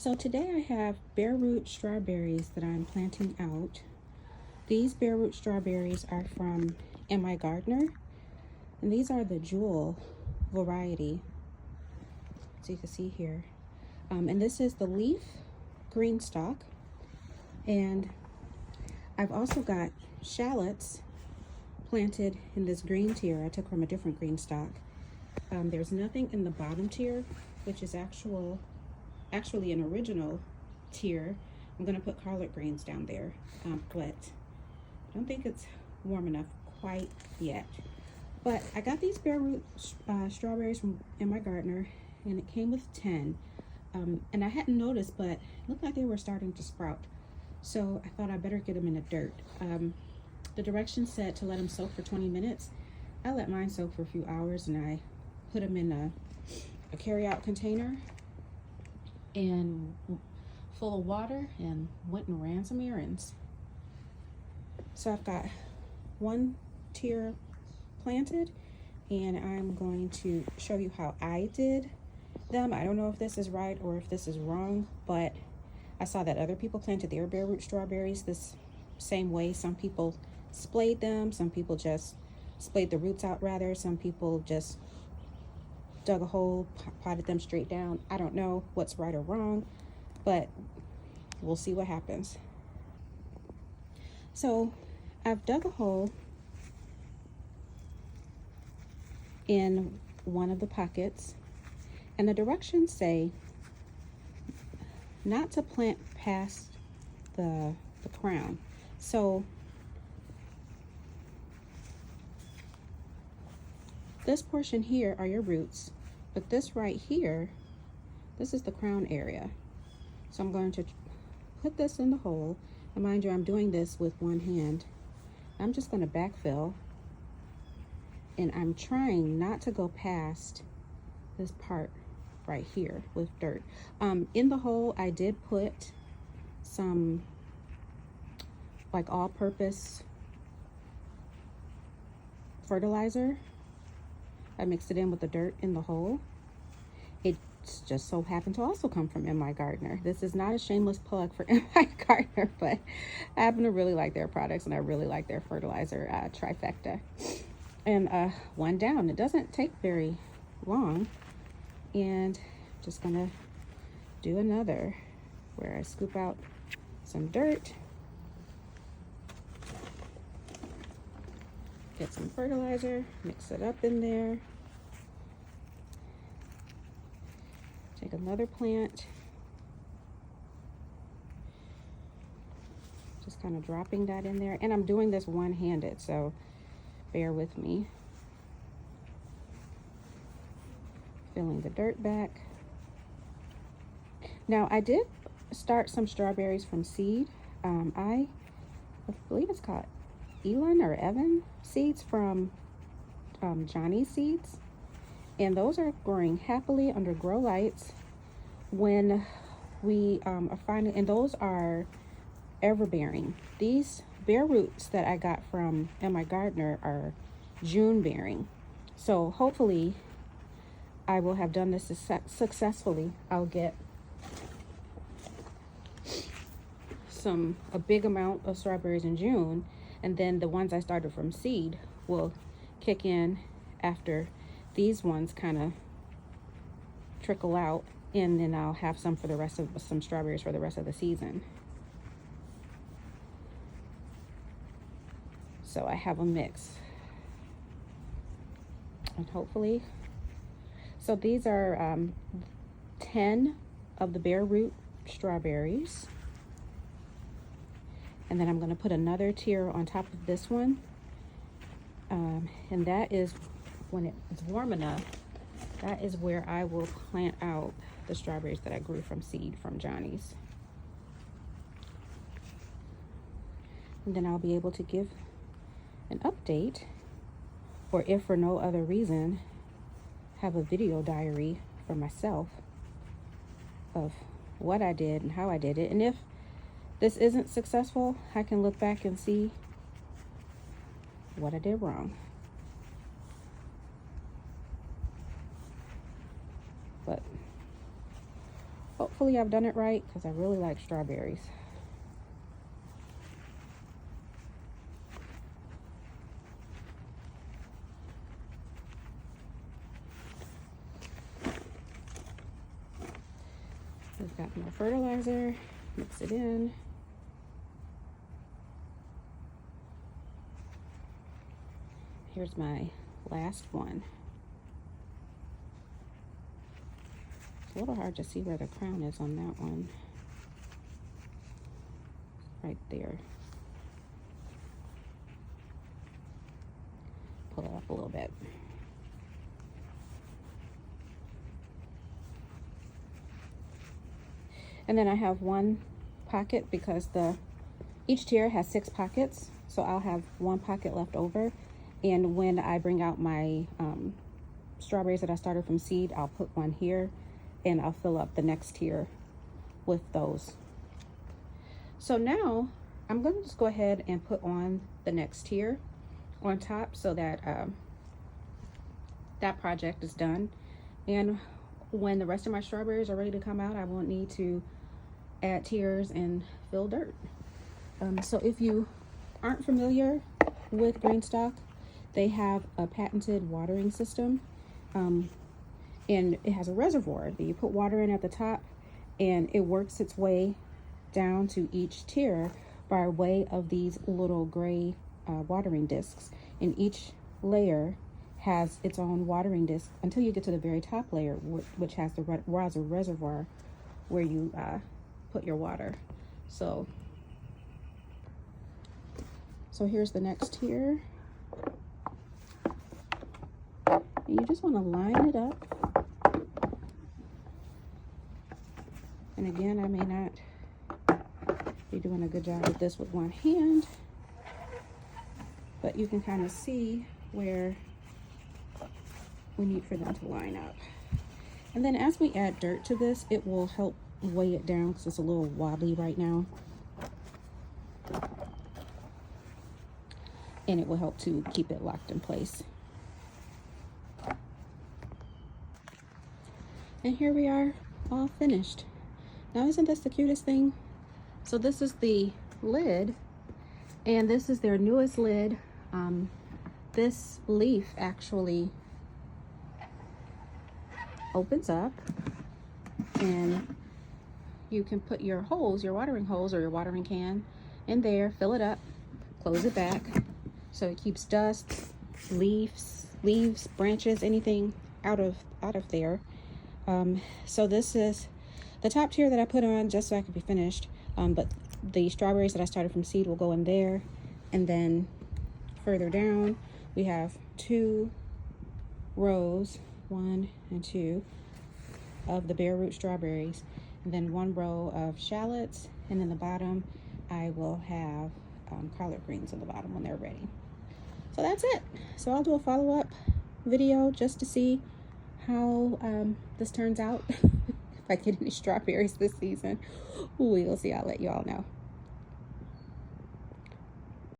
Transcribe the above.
So today I have bare root strawberries that I'm planting out. These bare root strawberries are from M.I. Gardner, and these are the jewel variety, as you can see here. And this is the leaf Greenstalk, and I've also got shallots planted in this green tier. I took from a different Greenstalk. There's nothing in the bottom tier, which is actually an original tier. I'm gonna put collard greens down there, but I don't think it's warm enough quite yet. But I got these bare root strawberries from M.I. Gardner, and it came with 10. And I hadn't noticed, but it looked like they were starting to sprout. So I thought I better get them in the dirt. The directions said to let them soak for 20 minutes. I let mine soak for a few hours, and I put them in a carry-out container and full of water, and went and ran some errands. So I've got one tier planted, and I'm going to show you how I did them. I don't know if this is right or if this is wrong, but I saw that other people planted their bare root strawberries this same way. Some people splayed them, some people just splayed the roots out rather, some people just dug a hole, potted them straight down. I don't know what's right or wrong, but we'll see what happens. So I've dug a hole in one of the pockets, and the directions say not to plant past the crown. So this portion here are your roots, but this right here, this is the crown area. So I'm going to put this in the hole, and mind you, I'm doing this with one hand. I'm just going to backfill, and I'm trying not to go past this part right here with dirt. In the hole, I did put some like all-purpose fertilizer. I mixed it in with the dirt in the hole. It just so happened to also come from M.I. Gardner. This is not a shameless plug for M.I. Gardner, but I happen to really like their products, and I really like their fertilizer trifecta. And one down. It doesn't take very long. And just gonna do another where I scoop out some dirt, get some fertilizer, mix it up in there, take another plant, just kind of dropping that in there. And I'm doing this one-handed, so bear with me. Filling the dirt back. Now I did start some strawberries from seed. I believe it's called Elon or Evan seeds from Johnny's Seeds, and those are growing happily under grow lights. When we are finding, and those are ever bearing. These bare roots that I got from M.I. Gardner are June bearing, so hopefully I will have done this successfully. I'll get a big amount of strawberries in June, and then the ones I started from seed will kick in after these ones kind of trickle out, and then I'll have some strawberries for the rest of the season. So I have a mix, and hopefully. So these are 10 of the bare root strawberries. And then I'm going to put another tier on top of this one. And that is, when it's warm enough, that is where I will plant out the strawberries that I grew from seed from Johnny's. And then I'll be able to give an update, or if for no other reason, have a video diary for myself of what I did and how I did it. And if this isn't successful, I can look back and see what I did wrong. But Hopefully I've done it right, because I really like strawberries. We've got more fertilizer, mix it in. Here's my last one. It's a little hard to see where the crown is on that one. Right there. Pull it up a little bit. And then I have one pocket, because each tier has 6 pockets, so I'll have 1 pocket left over. And when I bring out my strawberries that I started from seed, I'll put one here, and I'll fill up the next tier with those. So now I'm going to just go ahead and put on the next tier on top, so that that project is done. And when the rest of my strawberries are ready to come out, I won't need to add tiers and fill dirt. So if you aren't familiar with Greenstalk, they have a patented watering system, and it has a reservoir that you put water in at the top, and it works its way down to each tier by way of these little gray watering discs, and each layer has its own watering disc until you get to the very top layer, which has the reservoir where you put your water. So here's the next tier. And you just want to line it up. And again, I may not be doing a good job with this with one hand, but you can kind of see where we need for them to line up. And then as we add dirt to this, it will help weigh it down, because it's a little wobbly right now. And it will help to keep it locked in place. And here we are, all finished. Now, isn't this the cutest thing? So this is the lid, and this is their newest lid. This leaf actually opens up, and you can put your hose, your watering hose or your watering can in there, fill it up, close it back, so it keeps dust, leaves, branches, anything out of there. So this is the top tier that I put on just so I could be finished, but the strawberries that I started from seed will go in there. And then further down we have 2 rows, 1 and 2, of the bare root strawberries, and then 1 row of shallots, and then the bottom I will have collard greens on the bottom when they're ready. So that's it. So I'll do a follow-up video just to see how this turns out. If I get any strawberries this season, we'll see. I'll let you all know.